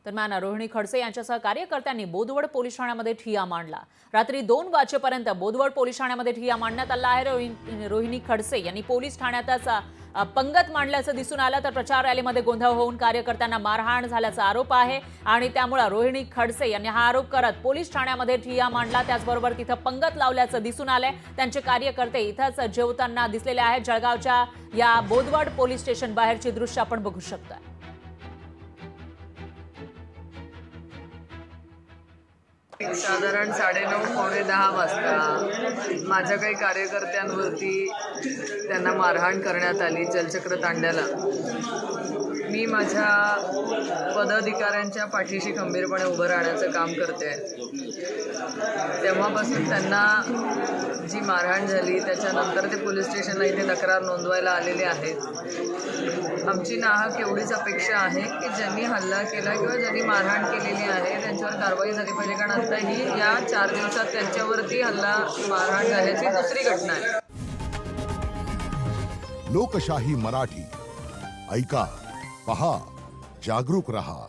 दरम्यान रोहिणी खडसे यांच्यासह कार्यकर्त्यांनी बोदवड पोलीस ठाण्यामध्ये ठिय्या मांडला। रात्री 2 वाजेपर्यंत बोदवड पोलीस ठाण्यामध्ये ठिय्या मांडण्यात आला आहे। रोहिणी खडसे यांनी पोलीस ठाण्यातच पंगत मांडल्याचं दिसून आलं, तर प्रचार रॅलीमध्ये गोंधळ होऊन कार्यकर्त्यांना मारहाण झाल्याचा आरोप आहे आणि त्यामुळे रोहिणी खडसे यांनी हा आरोप करत पोलीस ठाण्यामध्ये ठिय्या मांडला। त्याचबरोबर तिथं पंगत लावल्याचं दिसून आलंय। त्यांचे कार्यकर्ते इथंच जेवताना दिसलेले आहेत। जळगावच्या या बोदवड पोलीस स्टेशन बाहेरची दृश्य आपण बघू शकता। साधारण 9:30 पावणे 10 वाजता माझ्या काही कार्यकर्त्यांवरती त्यांना मारहाण करण्यात आली जलचक्र तांड्याला। मी माझ्या पदाधिकाऱ्यांच्या पाठीशी खंबीरपणे उभं राहण्याचं काम करते। तेव्हापासून त्यांना जी मारहाण झाली त्याच्यानंतर ते पोलीस स्टेशनला इथे तक्रार नोंदवायला आलेले आहेत। आमची नाहक एवढीच अपेक्षा आहे की ज्यांनी हल्ला केला किंवा ज्यांनी मारहाण केलेली आहे त्यांच्यावर कारवाई झाली पाहिजे, कारण आता ही या 4 दिवसात त्यांच्यावरती हल्ला मारहाण झाल्याची दुसरी घटना आहे। लोकशाही मराठी ऐका, पहा, जागरूक रहा।